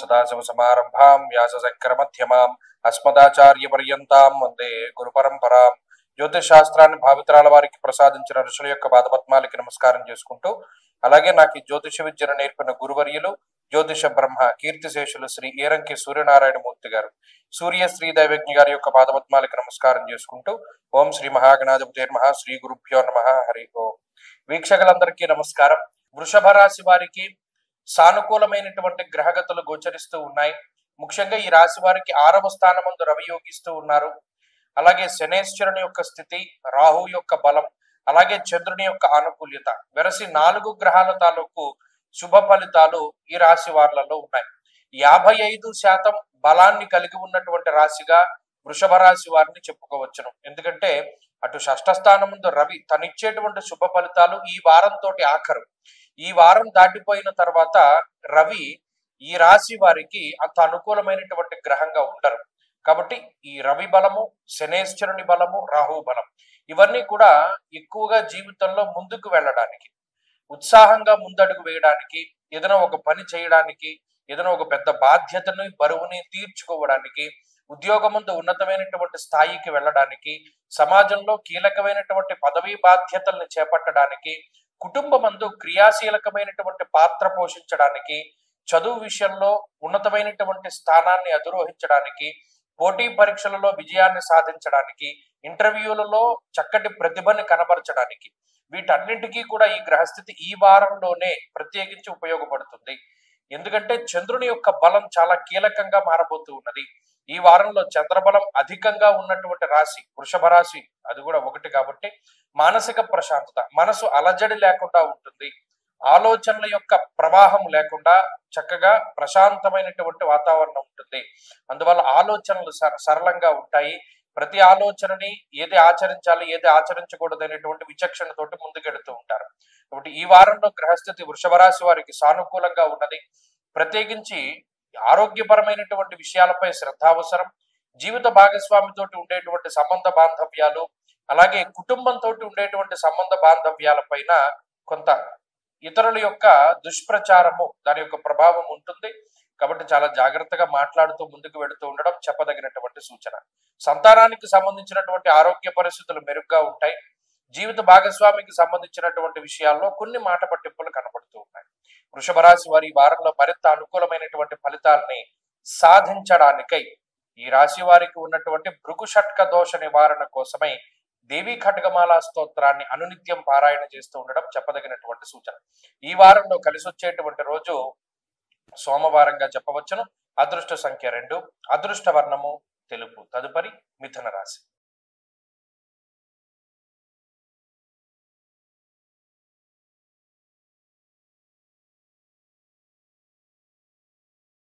సదాశివసమారంభాం వ్యాసశంకరమధ్యమాం అస్మదాచార్యపర్యంతాం వందే గురుపరంపరాం. జ్యోతిష్ శాస్త్రాన్ని భావితరాల వారికి ప్రసాదించిన ఋషుల యొక్క పాదపద్మాలకి నమస్కారం చేసుకుంటూ, అలాగే నాకు ఈ జ్యోతిష విద్యను నేర్పిన గురువర్యులు జ్యోతిష బ్రహ్మ కీర్తిశేషులు శ్రీ ఏరంకి సూర్యనారాయణమూర్తి గారు, సూర్య శ్రీ దైవజ్ఞ గారి యొక్క పాదపద్మాలకి నమస్కారం చేసుకుంటూ, ఓం శ్రీ మహాగణాధిపతిర్మహా శ్రీ గురుభ్యో నమః. హరి ఓం. వీక్షకులందరికీ నమస్కారం. వృషభ రాశి వారికి సానుకూలమైనటువంటి గ్రహగతులు గోచరిస్తూ ఉన్నాయి. ముఖ్యంగా ఈ రాశి వారికి 6వ స్థానమందు రవి యోగిస్తూ ఉన్నారు. అలాగే శనేశ్వరుని యొక్క స్థితి, రాహు యొక్క బలం, అలాగే చంద్రుని యొక్క ఆనుకూల్యత వెరసి 4 గ్రహాల తాలూకు శుభ ఫలితాలు ఈ రాశి వారులలో ఉన్నాయి. 55% బలాన్ని కలిగి ఉన్నటువంటి రాశిగా వృషభ రాశి వారిని చెప్పుకోవచ్చును. ఎందుకంటే అటు షష్ఠ స్థానం ముందు రవి తనిచ్చేటువంటి శుభ ఫలితాలు ఈ వారంతో ఆఖరు. ఈ వారం దాటిపోయిన తర్వాత రవి ఈ రాశి వారికి అంత అనుకూలమైనటువంటి గ్రహంగా ఉండరు. కాబట్టి ఈ రవి బలము, శనేశ్వరుని బలము, రాహు బలం ఇవన్నీ కూడా ఎక్కువగా జీవితంలో ముందుకు వెళ్ళడానికి, ఉత్సాహంగా ముందడుగు వేయడానికి, ఏదైనా ఒక పని చేయడానికి, ఏదైనా ఒక పెద్ద బాధ్యతను బరువుని తీర్చుకోవడానికి, ఉద్యోగముందు ఉన్నతమైనటువంటి స్థాయికి వెళ్ళడానికి, సమాజంలో కీలకమైనటువంటి పదవీ బాధ్యతల్ని చేపట్టడానికి, కుటుంబమందు క్రియాశీలకమైనటువంటి పాత్ర పోషించడానికి, చదువు విషయంలో ఉన్నతమైనటువంటి స్థానాన్ని అధిరోహించడానికి, పోటీ పరీక్షలలో విజయాన్ని సాధించడానికి, ఇంటర్వ్యూలలో చక్కటి ప్రతిభని కనబరచడానికి, వీటన్నింటికీ కూడా ఈ గ్రహస్థితి ఈ వారంలోనే ప్రత్యేకించి ఉపయోగపడుతుంది. ఎందుకంటే చంద్రుని యొక్క బలం చాలా కీలకంగా మారబోతూ ఉన్నది. ఈ వారంలో చంద్రబలం అధికంగా ఉన్నటువంటి రాశి వృషభ రాశి, అది కూడా ఒకటి. కాబట్టి మానసిక ప్రశాంతత, మనసు అలజడి లేకుండా ఉంటుంది. ఆలోచనల యొక్క ప్రవాహం లేకుండా చక్కగా ప్రశాంతమైనటువంటి వాతావరణం ఉంటుంది. అందువల్ల ఆలోచనలు సరళంగా ఉంటాయి. ప్రతి ఆలోచనని ఏది ఆచరించాలి, ఏది ఆచరించకూడదు అనేటువంటి విచక్షణతోటి ముందుకెడుతూ ఉంటారు. కాబట్టి ఈ వారంలో గ్రహస్థితి వృషభ రాశి వారికి సానుకూలంగా ఉన్నది. ప్రత్యేకించి ఆరోగ్యపరమైనటువంటి విషయాలపై శ్రద్ధ అవసరం. జీవిత భాగస్వామితోటి ఉండేటువంటి సంబంధ బాంధవ్యాలు, అలాగే కుటుంబంతో ఉండేటువంటి సంబంధ బాంధవ్యాలపైన కొంత ఇతరుల యొక్క దుష్ప్రచారము, దాని యొక్క ప్రభావం ఉంటుంది. కాబట్టి చాలా జాగ్రత్తగా మాట్లాడుతూ ముందుకు వెళుతూ ఉండడం చెప్పదగినటువంటి సూచన. సంతానానికి సంబంధించినటువంటి ఆరోగ్య పరిస్థితులు మెరుగ్గా ఉంటాయి. జీవిత భాగస్వామికి సంబంధించినటువంటి విషయాల్లో కొన్ని మాట పట్టింపులు కనబడుతూ ఉన్నాయి. వృషభ రాశి వారి ఈ వారంలో మరింత అనుకూలమైనటువంటి ఫలితాలని సాధించడానికై ఈ రాశి వారికి ఉన్నటువంటి భృగు షట్క దోష నివారణ కోసమై దేవీ ఖడ్గమాల స్తోత్రాన్ని అనునిత్యం పారాయణ చేస్తూ ఉండడం చెప్పదగినటువంటి సూచన. ఈ వారంలో కలిసి వచ్చేటువంటి రోజు సోమవారంగా చెప్పవచ్చును. అదృష్ట సంఖ్య 2, అదృష్ట వర్ణము తెలుపు. తదుపరి మిథున రాశి.